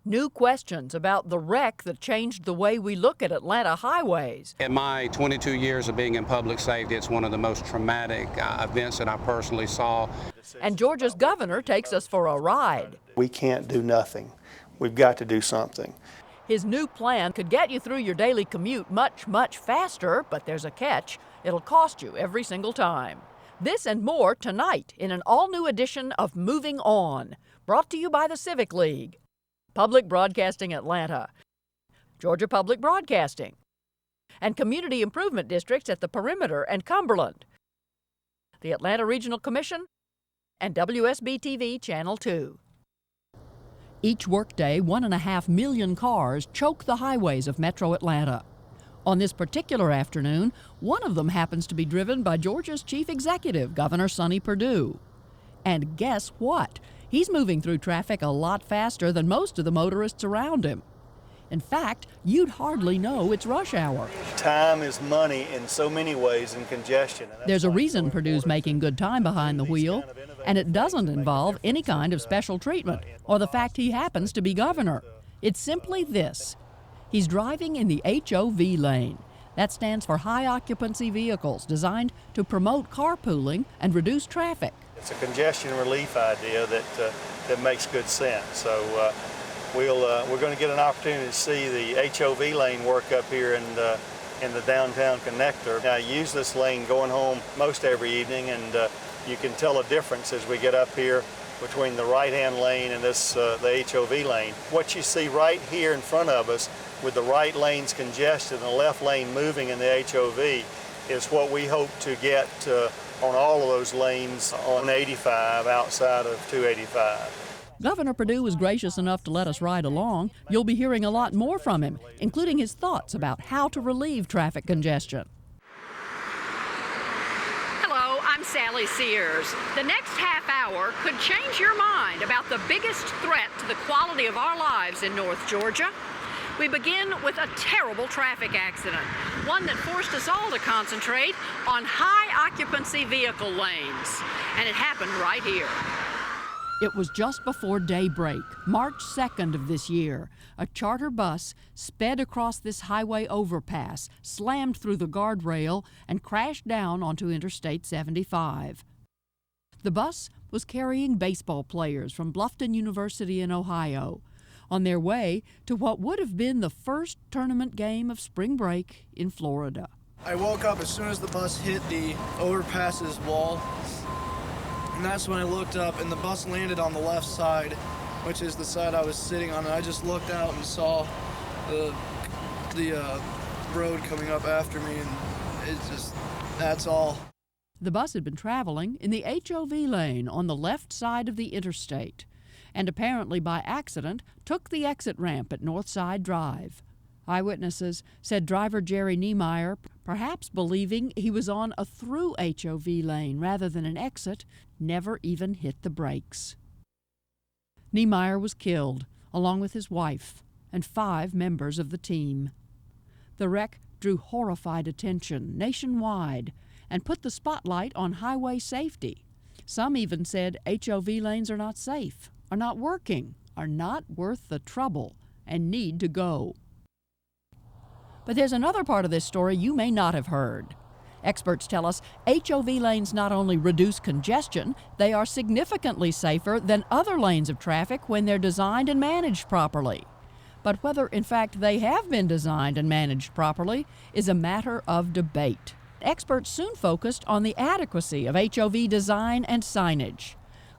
New questions about the wreck that changed the way we look at Atlanta highways. In my 22 years of being in public safety, it's one of the most traumatic events that I personally saw. And Georgia's governor takes us for a ride. We can't do nothing. We've got to do something. His new plan could get you through your daily commute much, much faster, but there's a catch. It'll cost you every single time. This and more tonight in an all-new edition of Moving On, brought to you by the Civic League, Public Broadcasting Atlanta, Georgia Public Broadcasting, and community improvement districts at the Perimeter and Cumberland, the Atlanta Regional Commission, and WSB-TV Channel 2. Each workday, 1.5 million cars choke the highways of Metro Atlanta. On this particular afternoon, one of them happens to be driven by Georgia's chief executive, Governor Sonny Perdue. And guess what? He's moving through traffic a lot faster than most of the motorists around him. In fact, you'd hardly know it's rush hour. Time is money in so many ways in congestion. There's a reason Perdue's making good time behind the wheel, and it doesn't involve any kind of special treatment or the fact he happens to be governor. It's simply this. He's driving in the HOV lane. That stands for high occupancy vehicles, designed to promote carpooling and reduce traffic. It's a congestion relief idea that makes good sense. So we're going to get an opportunity to see the HOV lane work up here in the downtown connector. Now, I use this lane going home most every evening, and you can tell a difference as we get up here between the right-hand lane and the HOV lane. What you see right here in front of us with the right lanes congested and the left lane moving in the HOV is what we hope to get on all of those lanes on 85 outside of 285. Governor Perdue was gracious enough to let us ride along. You'll be hearing a lot more from him, including his thoughts about how to relieve traffic congestion. Hello, I'm Sally Sears. The next half hour could change your mind about the biggest threat to the quality of our lives in North Georgia. We begin with a terrible traffic accident, one that forced us all to concentrate on high-occupancy vehicle lanes, and it happened right here. It was just before daybreak, March 2nd of this year. A charter bus sped across this highway overpass, slammed through the guardrail, and crashed down onto Interstate 75. The bus was carrying baseball players from Bluffton University in Ohio, on their way to what would have been the first tournament game of spring break in Florida. I woke up as soon as the bus hit the overpass's wall, and that's when I looked up, and the bus landed on the left side, which is the side I was sitting on, and I just looked out and saw the road coming up after me, and it's just, that's all. The bus had been traveling in the HOV lane on the left side of the interstate, and apparently by accident took the exit ramp at Northside Drive. Eyewitnesses said driver Jerry Niemeyer, perhaps believing he was on a through HOV lane rather than an exit, never even hit the brakes. Niemeyer was killed, along with his wife and 5 members of the team. The wreck drew horrified attention nationwide and put the spotlight on highway safety. Some even said HOV lanes are not safe, are not working, are not worth the trouble, and need to go. But there's another part of this story you may not have heard. Experts tell us HOV lanes not only reduce congestion, they are significantly safer than other lanes of traffic when they're designed and managed properly. But whether, in fact, they have been designed and managed properly is a matter of debate. Experts soon focused on the adequacy of HOV design and signage.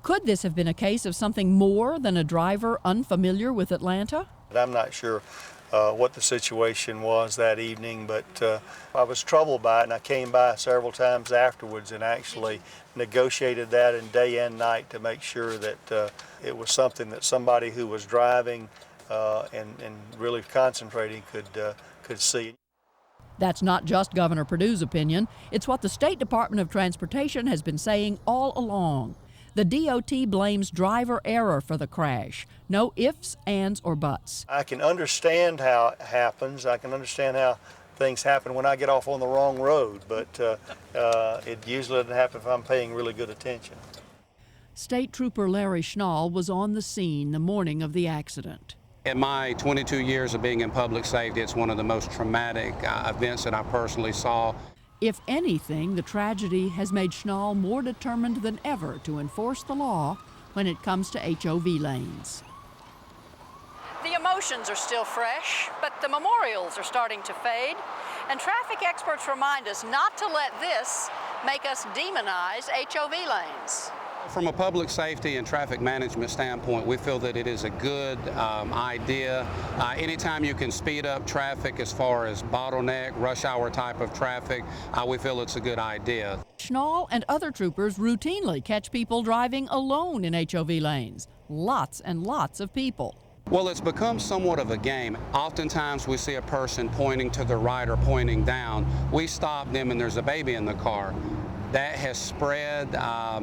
Could this have been a case of something more than a driver unfamiliar with Atlanta? I'm not sure what the situation was that evening, but I was troubled by it, and I came by several times afterwards and actually negotiated that in day and night to make sure that it was something that somebody who was driving and really concentrating could see. That's not just Governor Perdue's opinion. It's what the State Department of Transportation has been saying all along. The DOT blames driver error for the crash. No ifs, ands, or buts. I can understand how it happens. I can understand how things happen when I get off on the wrong road, but it usually doesn't happen if I'm paying really good attention. State Trooper Larry Schnall was on the scene the morning of the accident. In my 22 years of being in public safety, it's one of the most traumatic events that I personally saw. If anything, the tragedy has made Schnall more determined than ever to enforce the law when it comes to HOV lanes. The emotions are still fresh, but the memorials are starting to fade, and traffic experts remind us not to let this make us demonize HOV lanes. From a public safety and traffic management standpoint, we feel that it is a good idea. Anytime you can speed up traffic as far as bottleneck, rush hour type of traffic, we feel it's a good idea. Schnall and other troopers routinely catch people driving alone in HOV lanes. Lots and lots of people. Well, it's become somewhat of a game. Oftentimes we see a person pointing to the right or pointing down. We stop them and there's a baby in the car. That has spread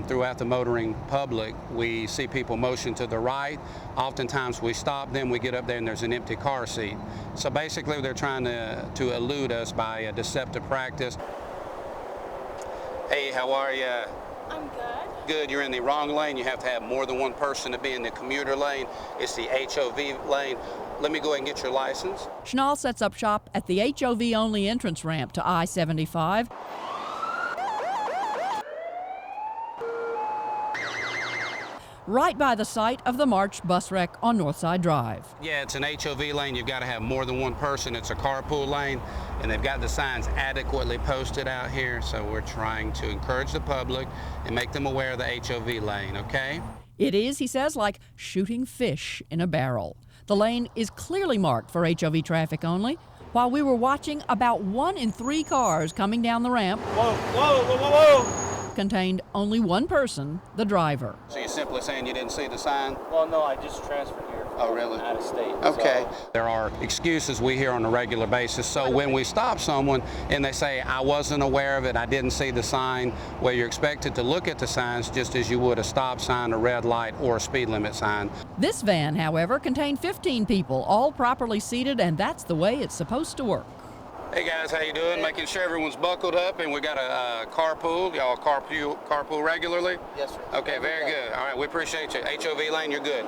throughout the motoring public. We see people motion to the right. Oftentimes we stop them, we get up there and there's an empty car seat. So basically they're trying to elude us by a deceptive practice. Hey, how are you? I'm good. Good, you're in the wrong lane. You have to have more than one person to be in the commuter lane. It's the HOV lane. Let me go ahead and get your license. Schnall sets up shop at the HOV-only entrance ramp to I-75. Right by the site of the March bus wreck on Northside Drive. Yeah, it's an HOV lane. You've got to have more than one person. It's a carpool lane, and they've got the signs adequately posted out here, so we're trying to encourage the public and make them aware of the HOV lane, okay? It is, he says, like shooting fish in a barrel. The lane is clearly marked for HOV traffic only. While we were watching, about 1 in 3 cars coming down the ramp contained only one person, the driver. So you're simply saying you didn't see the sign? Well, no, I just transferred here from Oh, really? out of state. Okay. So. There are excuses we hear on a regular basis. So when we stop someone and they say, I wasn't aware of it, I didn't see the sign, well, you're expected to look at the signs just as you would a stop sign, a red light, or a speed limit sign. This van, however, contained 15 people, all properly seated, and that's the way it's supposed to work. Hey guys, how you doing? Making sure everyone's buckled up, and we got a carpool. Y'all carpool regularly? Yes, sir. Okay, very good. All right, we appreciate you. HOV lane, you're good.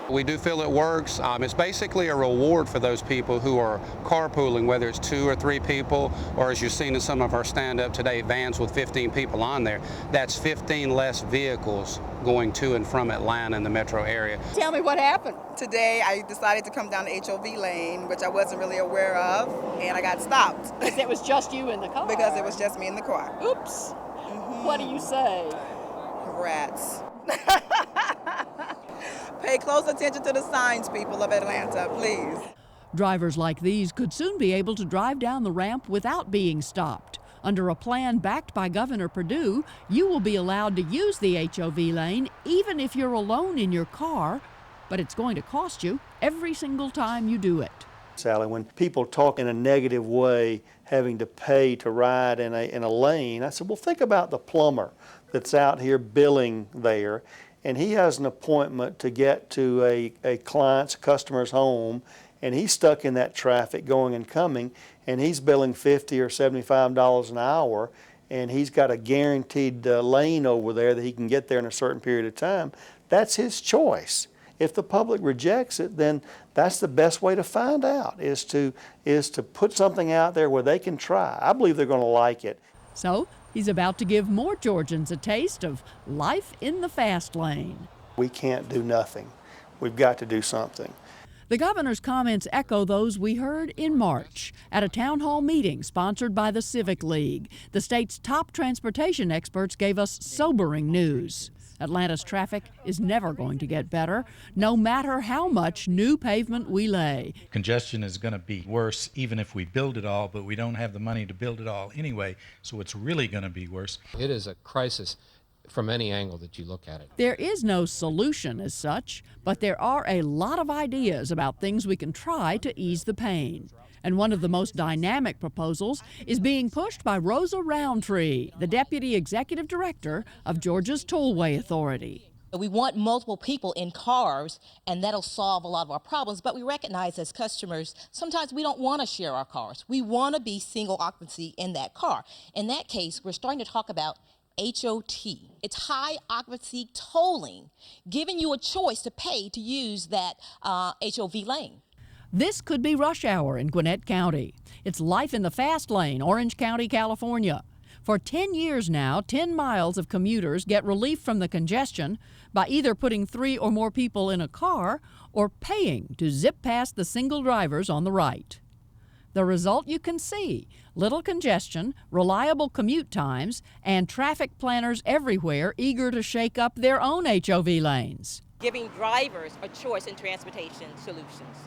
We do feel it works. It's basically a reward for those people who are carpooling, whether it's 2 or 3 people, or as you've seen in some of our stand-up today, vans with 15 people on there. That's 15 less vehicles going to and from Atlanta and the metro area. Tell me what happened. Today I decided to come down the HOV lane, which I wasn't really aware of, and I got stopped. Because it was just you in the car. Because it was just me in the car. Oops. What do you say? Rats. Pay close attention to the signs, people of Atlanta, please. Drivers like these could soon be able to drive down the ramp without being stopped. Under a plan backed by Governor Perdue, you will be allowed to use the HOV lane even if you're alone in your car, but it's going to cost you every single time you do it. Sally, when people talk in a negative way, having to pay to ride in a lane, I said, well, think about the plumber that's out here billing there, and he has an appointment to get to a client's, customer's home, and he's stuck in that traffic going and coming, and he's billing $50 or $75 an hour, and he's got a guaranteed lane over there that he can get there in a certain period of time. That's his choice. If the public rejects it, then that's the best way to find out, is to put something out there where they can try. I believe they're going to like it. So he's about to give more Georgians a taste of life in the fast lane. We can't do nothing. We've got to do something. The governor's comments echo those we heard in March at a town hall meeting sponsored by the Civic League. The state's top transportation experts gave us sobering news. Atlanta's traffic is never going to get better, no matter how much new pavement we lay. Congestion is going to be worse even if we build it all, but we don't have the money to build it all anyway, so it's really going to be worse. It is a crisis from any angle that you look at it. There is no solution as such, but there are a lot of ideas about things we can try to ease the pain. And one of the most dynamic proposals is being pushed by Rosa Roundtree, the Deputy Executive Director of Georgia's Tollway Authority. We want multiple people in cars, and that'll solve a lot of our problems, but we recognize as customers, sometimes we don't want to share our cars. We want to be single occupancy in that car. In that case, we're starting to talk about HOT. It's high occupancy tolling, giving you a choice to pay to use that HOV lane. This could be rush hour in Gwinnett County. It's life in the fast lane, Orange County, California. For 10 years now, 10 miles of commuters get relief from the congestion by either putting 3 or more people in a car or paying to zip past the single drivers on the right. The result you can see: little congestion, reliable commute times, and traffic planners everywhere eager to shake up their own HOV lanes. Giving drivers a choice in transportation solutions.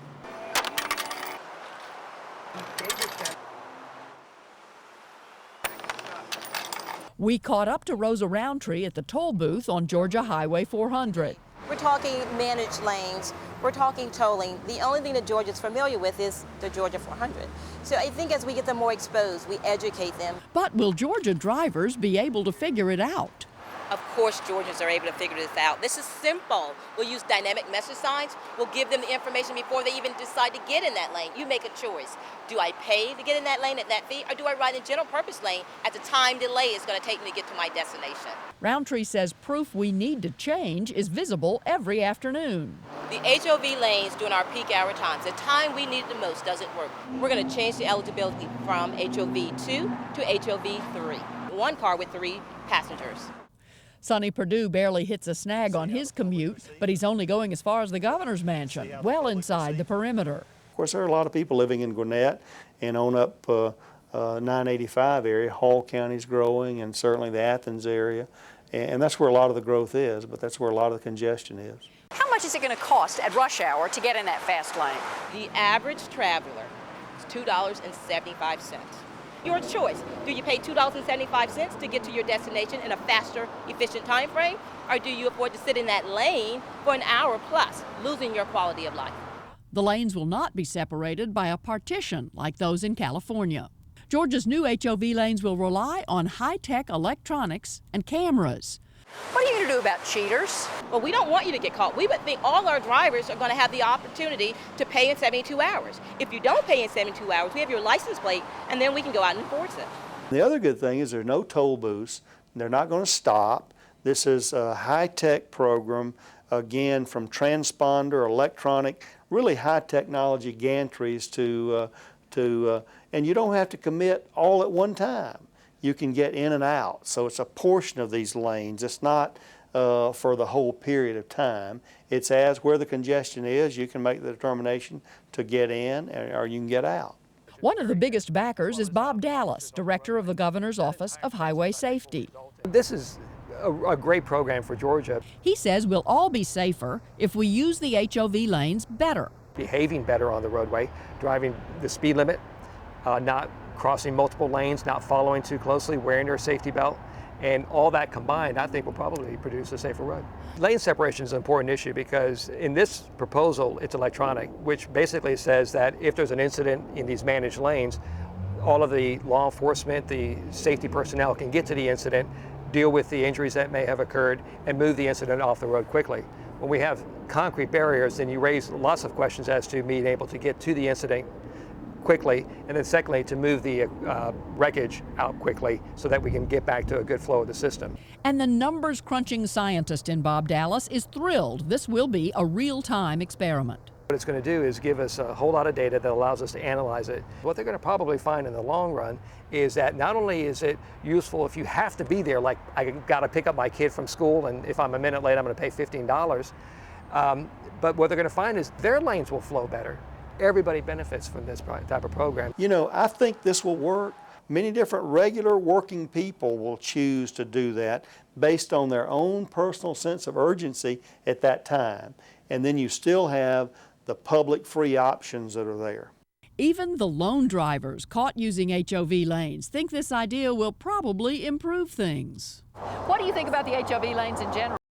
We caught up to Rosa Roundtree at the toll booth on Georgia Highway 400. We're talking managed lanes, we're talking tolling. The only thing that Georgia's familiar with is the Georgia 400. So I think as we get them more exposed, we educate them. But will Georgia drivers be able to figure it out? Of course Georgians are able to figure this out. This is simple. We'll use dynamic message signs. We'll give them the information before they even decide to get in that lane. You make a choice. Do I pay to get in that lane at that fee, or do I ride in general purpose lane at the time delay it's going to take me to get to my destination? Roundtree says proof we need to change is visible every afternoon. The HOV lanes during our peak hour times, the time we need it the most, doesn't work. We're going to change the eligibility from HOV 2 to HOV 3. One car with 3 passengers. Sonny Perdue barely hits a snag on his commute, but he's only going as far as the governor's mansion, well inside the perimeter. Of course, there are a lot of people living in Gwinnett and on up 985 area. Hall County's growing, and certainly the Athens area. And that's where a lot of the growth is, but that's where a lot of the congestion is. How much is it going to cost at rush hour to get in that fast lane? The average traveler is $2.75. Your choice. Do you pay $2.75 to get to your destination in a faster, efficient time frame, or do you afford to sit in that lane for an hour plus, losing your quality of life? The lanes will not be separated by a partition like those in California. Georgia's new HOV lanes will rely on high-tech electronics and cameras. What are you going to do about cheaters? Well, we don't want you to get caught. We would think all our drivers are going to have the opportunity to pay in 72 hours. If you don't pay in 72 hours, we have your license plate, and then we can go out and enforce it. The other good thing is there's no toll booths. They're not going to stop. This is a high-tech program, again, from transponder, electronic, really high technology gantries and you don't have to commit all at one time. You can get in and out. So it's a portion of these lanes. It's not for the whole period of time. It's as where the congestion is, you can make the determination to get in or you can get out. One of the biggest backers is Bob Dallas, director of the Governor's Office of Highway Safety. This is a great program for Georgia. He says we'll all be safer if we use the HOV lanes better. Behaving better on the roadway, driving the speed limit, not crossing multiple lanes, not following too closely, wearing their safety belt, and all that combined, I think, will probably produce a safer road. Lane separation is an important issue because in this proposal, it's electronic, which basically says that if there's an incident in these managed lanes, all of the law enforcement, the safety personnel can get to the incident, deal with the injuries that may have occurred, and move the incident off the road quickly. When we have concrete barriers, then you raise lots of questions as to being able to get to the incident quickly, and then secondly, to move the wreckage out quickly so that we can get back to a good flow of the system. And the numbers crunching scientist in Bob Dallas is thrilled this will be a real-time experiment. What it's going to do is give us a whole lot of data that allows us to analyze it. What they're going to probably find in the long run is that not only is it useful if you have to be there, like I got to pick up my kid from school and if I'm a minute late I'm going to pay $15, but what they're going to find is their lanes will flow better. Everybody benefits from this type of program. You know, I think this will work. Many different regular working people will choose to do that based on their own personal sense of urgency at that time. And then you still have the public free options that are there. Even the lone drivers caught using HOV lanes think this idea will probably improve things. What do you think about the HOV lanes in general?